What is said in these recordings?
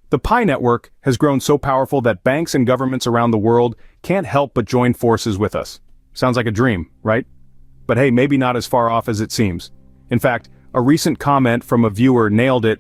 The Pi network has grown so powerful that banks and governments around the world can't help but join forces with us. Sounds like a dream, right? But hey, maybe not as far off as it seems. In fact, a recent comment from a viewer nailed it.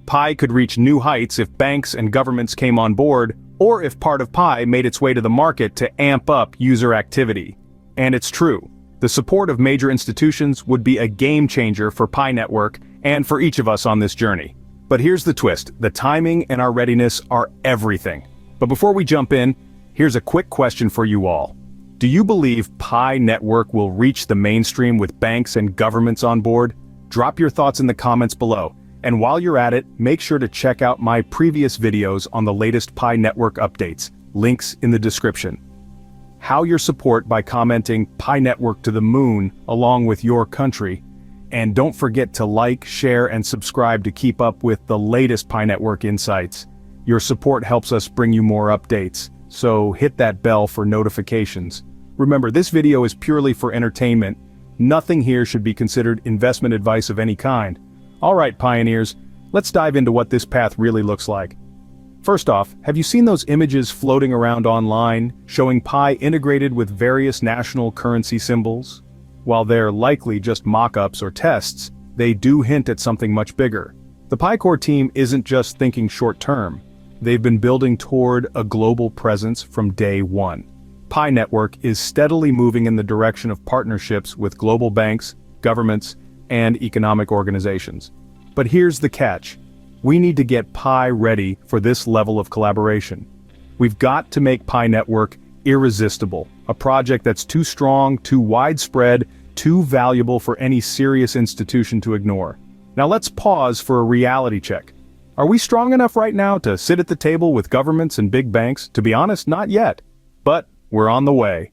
Pi could reach new heights if banks and governments came on board, or if part of Pi made its way to the market to amp up user activity. And it's true. The support of major institutions would be a game changer for Pi network and for each of us on this journey. But here's the twist, the timing and our readiness are everything. But before we jump in, here's a quick question for you all. Do you believe Pi network will reach the mainstream with banks and governments on board? Drop your thoughts in the comments below. And while you're at it, make sure to check out my previous videos on the latest Pi network updates, links in the description. How your support by commenting Pi network to the moon along with your country. And don't forget to like, share, and subscribe to keep up with the latest Pi network insights. Your support helps us bring you more updates, so hit that bell for notifications. Remember, this video is purely for entertainment. Nothing here should be considered investment advice of any kind. Alright pioneers, let's dive into what this path really looks like. First off, have you seen those images floating around online, showing Pi integrated with various national currency symbols? While they're likely just mock-ups or tests, they do hint at something much bigger. The Pi Core team isn't just thinking short-term. They've been building toward a global presence from day one. Pi network is steadily moving in the direction of partnerships with global banks, governments, and economic organizations. But here's the catch. We need to get Pi ready for this level of collaboration. We've got to make Pi network irresistible, a project that's too strong, too widespread, too valuable for any serious institution to ignore. Now let's pause for a reality check. Are we strong enough right now to sit at the table with governments and big banks? To be honest, not yet. But we're on the way.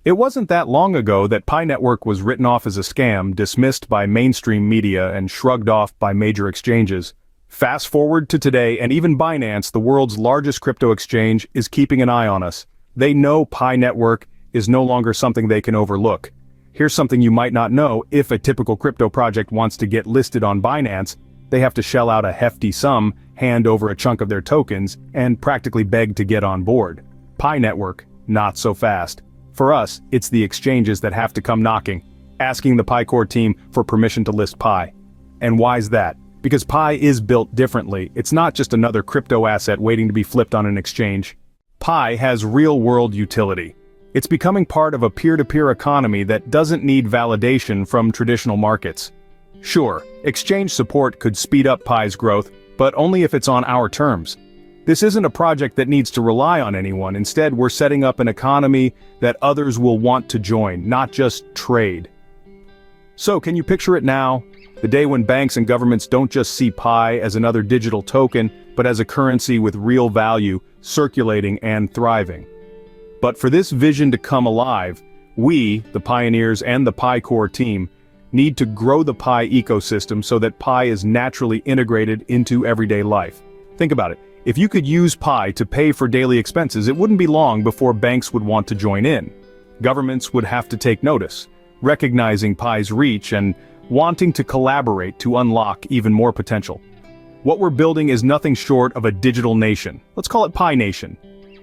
It wasn't that long ago that Pi network was written off as a scam, dismissed by mainstream media, and shrugged off by major exchanges. Fast forward to today, and even Binance, the world's largest crypto exchange, is keeping an eye on us. They know Pi network is no longer something they can overlook. Here's something you might not know: if a typical crypto project wants to get listed on Binance, they have to shell out a hefty sum, hand over a chunk of their tokens, and practically beg to get on board. Pi network, not so fast. For us, it's the exchanges that have to come knocking, asking the Pi Core team for permission to list Pi. And why's that? Because Pi is built differently. It's not just another crypto asset waiting to be flipped on an exchange. Pi has real-world utility. It's becoming part of a peer-to-peer economy that doesn't need validation from traditional markets. Sure, exchange support could speed up Pi's growth, but only if it's on our terms. This isn't a project that needs to rely on anyone. Instead, we're setting up an economy that others will want to join, not just trade. So, can you picture it now? The day when banks and governments don't just see Pi as another digital token, but as a currency with real value, circulating and thriving. But for this vision to come alive, we, the pioneers and the Pi Core team, need to grow the Pi ecosystem so that Pi is naturally integrated into everyday life. Think about it. If you could use Pi to pay for daily expenses, it wouldn't be long before banks would want to join in. Governments would have to take notice, recognizing Pi's reach and wanting to collaborate to unlock even more potential. What we're building is nothing short of a digital nation. Let's call it Pi Nation.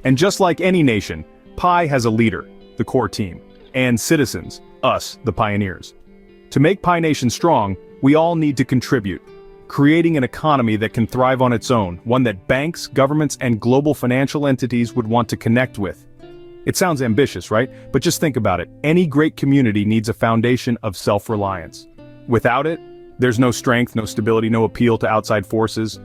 And just like any nation, Pi has a leader, the core team, and citizens, us, the pioneers. To make Pi Nation strong, we all need to contribute, creating an economy that can thrive on its own, one that banks, governments, and global financial entities would want to connect with. It sounds ambitious, right? But just think about it. Any great community needs a foundation of self-reliance. Without it, there's no strength, no stability, no appeal to outside forces.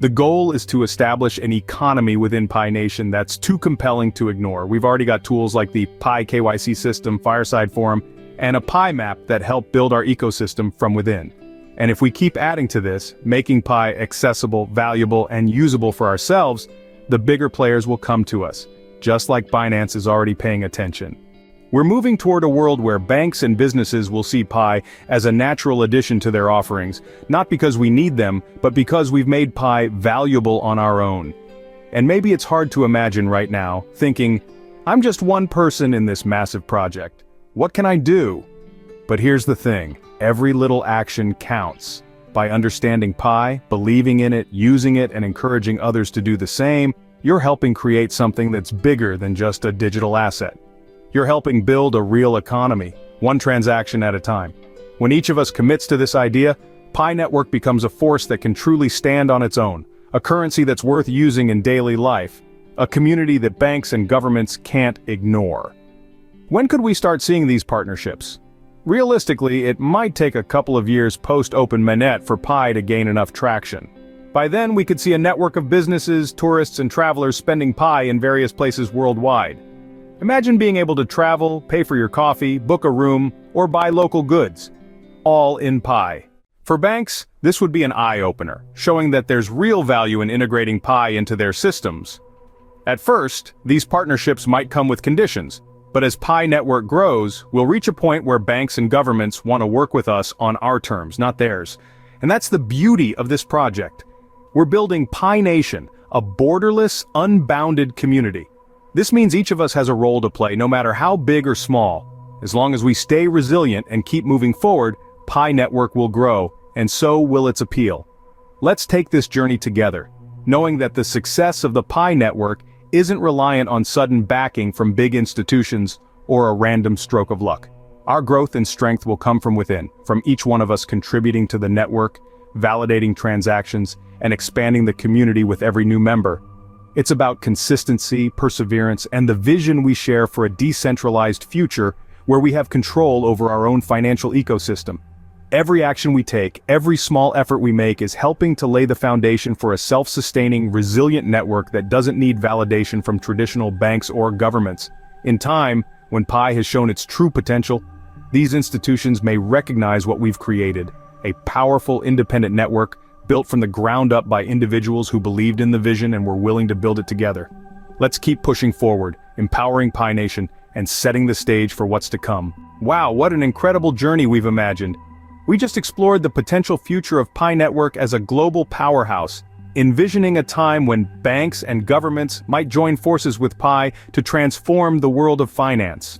The goal is to establish an economy within Pi Nation that's too compelling to ignore. We've already got tools like the Pi KYC system, Fireside Forum, and a Pi map that help build our ecosystem from within. And if we keep adding to this, making Pi accessible, valuable, and usable for ourselves, the bigger players will come to us, just like Binance is already paying attention. We're moving toward a world where banks and businesses will see Pi as a natural addition to their offerings, not because we need them, but because we've made Pi valuable on our own. And maybe it's hard to imagine right now, thinking, I'm just one person in this massive project. What can I do? But here's the thing, every little action counts. By understanding Pi, believing in it, using it, and encouraging others to do the same, you're helping create something that's bigger than just a digital asset. You're helping build a real economy, one transaction at a time. When each of us commits to this idea, Pi Network becomes a force that can truly stand on its own, a currency that's worth using in daily life, a community that banks and governments can't ignore. When could we start seeing these partnerships? Realistically, it might take a couple of years post-Open Mainnet for Pi to gain enough traction. By then, we could see a network of businesses, tourists, and travelers spending Pi in various places worldwide. Imagine being able to travel, pay for your coffee, book a room, or buy local goods, all in Pi. For banks, this would be an eye-opener, showing that there's real value in integrating Pi into their systems. At first, these partnerships might come with conditions, but as Pi Network grows, we'll reach a point where banks and governments want to work with us on our terms, not theirs. And that's the beauty of this project. We're building Pi Nation, a borderless, unbounded community. This means each of us has a role to play, no matter how big or small. As long as we stay resilient and keep moving forward, Pi Network will grow, and so will its appeal. Let's take this journey together, knowing that the success of the Pi Network isn't reliant on sudden backing from big institutions or a random stroke of luck. Our growth and strength will come from within, from each one of us contributing to the network, validating transactions, and expanding the community with every new member. It's about consistency, perseverance, and the vision we share for a decentralized future where we have control over our own financial ecosystem. Every action we take, every small effort we make is helping to lay the foundation for a self-sustaining, resilient network that doesn't need validation from traditional banks or governments. In time, when Pi has shown its true potential, these institutions may recognize what we've created, a powerful, independent network built from the ground up by individuals who believed in the vision and were willing to build it together. Let's keep pushing forward, empowering Pi Nation, and setting the stage for what's to come. Wow, what an incredible journey we've imagined. We just explored the potential future of Pi Network as a global powerhouse, envisioning a time when banks and governments might join forces with Pi to transform the world of finance.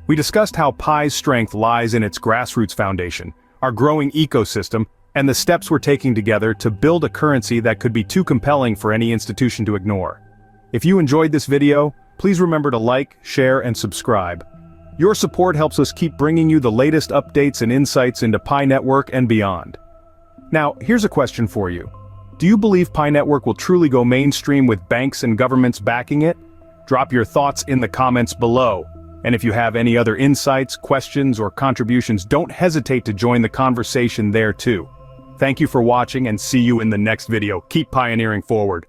We discussed how Pi's strength lies in its grassroots foundation, our growing ecosystem, and the steps we're taking together to build a currency that could be too compelling for any institution to ignore. If you enjoyed this video, please remember to like, share, and subscribe. Your support helps us keep bringing you the latest updates and insights into Pi Network and beyond. Now, here's a question for you. Do you believe Pi Network will truly go mainstream with banks and governments backing it? Drop your thoughts in the comments below. And if you have any other insights, questions, or contributions, don't hesitate to join the conversation there too. Thank you for watching and see you in the next video. Keep pioneering forward.